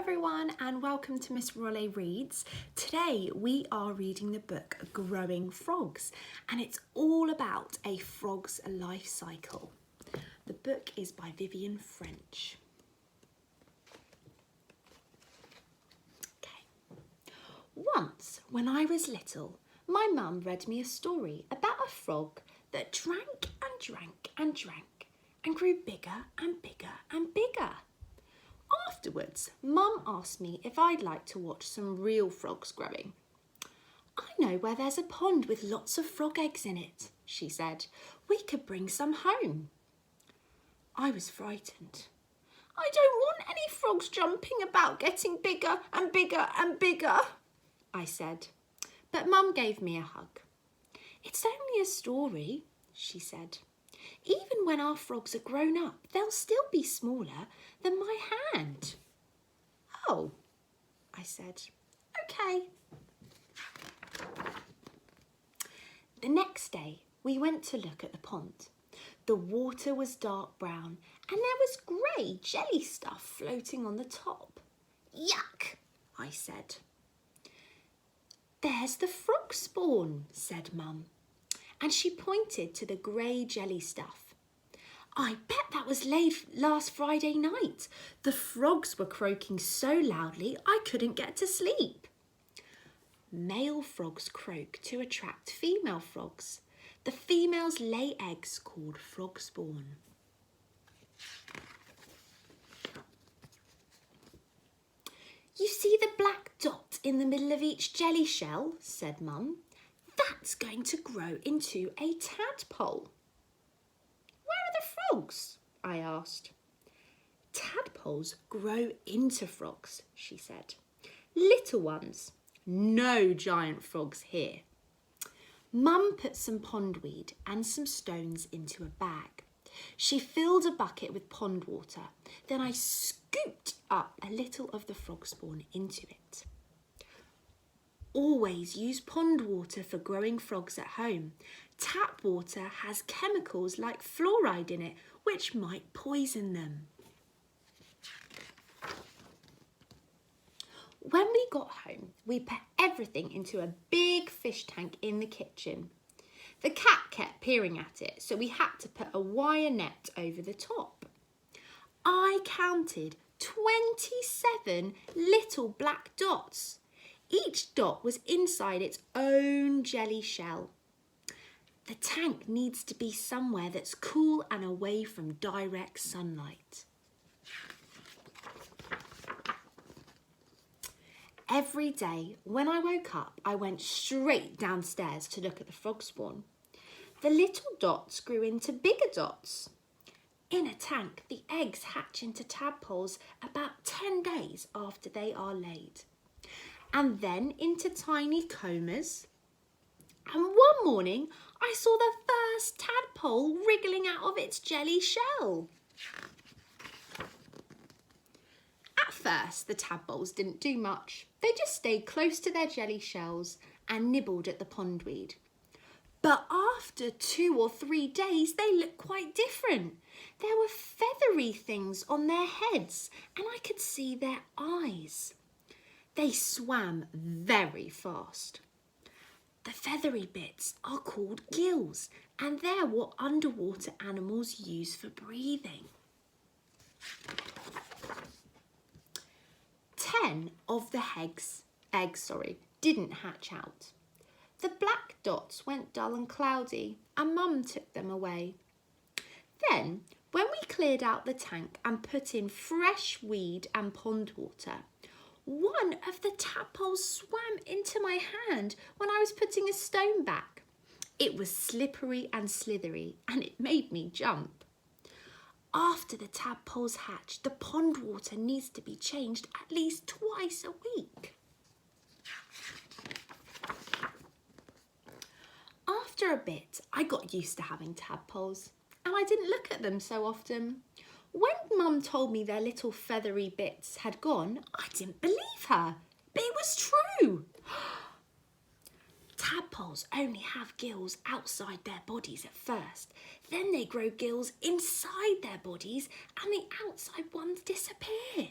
everyone and welcome to Miss Rolle Reads. Today we are reading the book Growing Frogs and it's all about a frog's life cycle. The book is by Vivian French. Okay. Once when I was little, my mum read me a story about a frog that drank and drank and drank and grew bigger and bigger and bigger. Afterwards, Mum asked me if I'd like to watch some real frogs growing. I know where there's a pond with lots of frog eggs in it, she said. We could bring some home. I was frightened. I don't want any frogs jumping about getting bigger and bigger and bigger, I said. But Mum gave me a hug. It's only a story, she said. Even when our frogs are grown up, they'll still be smaller than my hand. Oh, I said. Okay. The next day, we went to look at the pond. The water was dark brown and there was grey jelly stuff floating on the top. Yuck, I said. There's the frog spawn, said Mum. And she pointed to the grey jelly stuff. I bet that was laid last Friday night. The frogs were croaking so loudly I couldn't get to sleep. Male frogs croak to attract female frogs. The females lay eggs called frog spawn. You see the black dot in the middle of each jelly shell, said Mum. That's going to grow into a tadpole. Where are the frogs? I asked. Tadpoles grow into frogs, she said. Little ones. No giant frogs here. Mum put some pondweed and some stones into a bag. She filled a bucket with pond water. Then I scooped up a little of the frog spawn into it. Always use pond water for growing frogs at home. Tap water has chemicals like fluoride in it, which might poison them. When we got home, we put everything into a big fish tank in the kitchen. The cat kept peering at it, so we had to put a wire net over the top. I counted 27 little black dots. Each dot was inside its own jelly shell. The tank needs to be somewhere that's cool and away from direct sunlight. Every day when I woke up, I went straight downstairs to look at the frog spawn. The little dots grew into bigger dots. In a tank, the eggs hatch into tadpoles about 10 days after they are laid. And then into tiny comas. And one morning, I saw the first tadpole wriggling out of its jelly shell. At first, the tadpoles didn't do much. They just stayed close to their jelly shells and nibbled at the pondweed. But after 2 or 3 days, they looked quite different. There were feathery things on their heads and I could see their eyes. They swam very fast. The feathery bits are called gills and they're what underwater animals use for breathing. 10 of the eggs didn't hatch out. The black dots went dull and cloudy and Mum took them away. Then, when we cleared out the tank and put in fresh weed and pond water, one of the tadpoles swam into my hand when I was putting a stone back. It was slippery and slithery and it made me jump. After the tadpoles hatch, the pond water needs to be changed at least twice a week. After a bit, I got used to having tadpoles and I didn't look at them so often. When Mum told me their little feathery bits had gone, I didn't believe her, but it was true. Tadpoles only have gills outside their bodies at first. Then they grow gills inside their bodies and the outside ones disappear.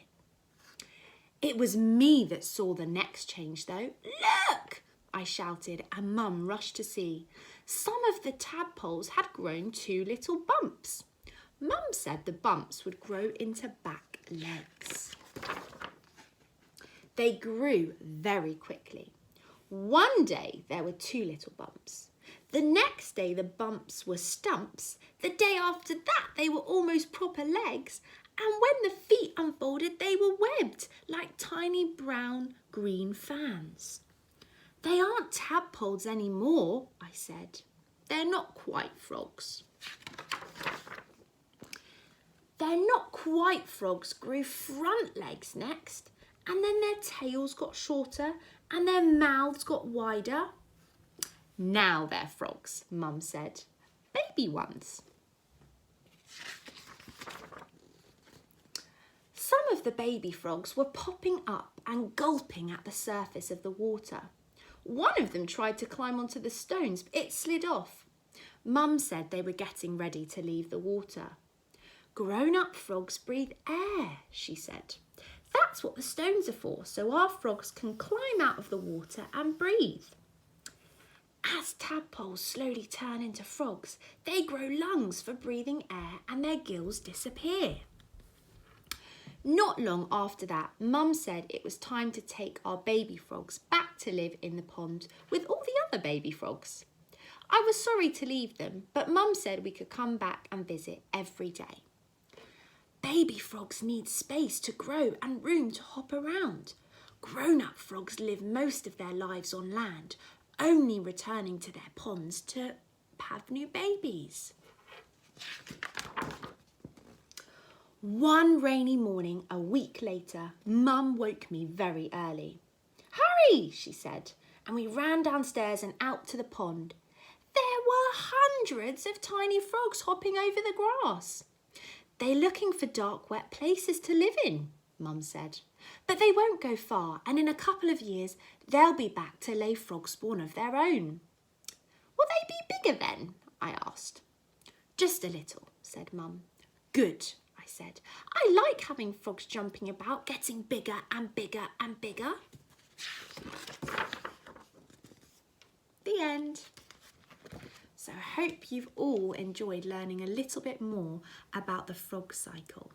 It was me that saw the next change though. Look! I shouted and Mum rushed to see. Some of the tadpoles had grown 2 little bumps. Mum said the bumps would grow into back legs. They grew very quickly. One day there were 2 little bumps. The next day the bumps were stumps. The day after that they were almost proper legs. And when the feet unfolded they were webbed like tiny brown green fans. They aren't tadpoles anymore, I said. They're not quite frogs. Their not quite frogs grew front legs next, and then their tails got shorter and their mouths got wider. Now they're frogs, Mum said. Baby ones. Some of the baby frogs were popping up and gulping at the surface of the water. One of them tried to climb onto the stones, but it slid off. Mum said they were getting ready to leave the water. Grown-up frogs breathe air, she said. That's what the stones are for, so our frogs can climb out of the water and breathe. As tadpoles slowly turn into frogs, they grow lungs for breathing air and their gills disappear. Not long after that, Mum said it was time to take our baby frogs back to live in the pond with all the other baby frogs. I was sorry to leave them, but Mum said we could come back and visit every day. Baby frogs need space to grow and room to hop around. Grown-up frogs live most of their lives on land, only returning to their ponds to have new babies. One rainy morning a week later, Mum woke me very early. Hurry, she said, and we ran downstairs and out to the pond. There were hundreds of tiny frogs hopping over the grass. They're looking for dark, wet places to live in, Mum said. But they won't go far, and in a couple of years, they'll be back to lay frog spawn of their own. Will they be bigger then? I asked. Just a little, said Mum. Good, I said. I like having frogs jumping about, getting bigger and bigger and bigger. The end. So I hope you've all enjoyed learning a little bit more about the frog cycle.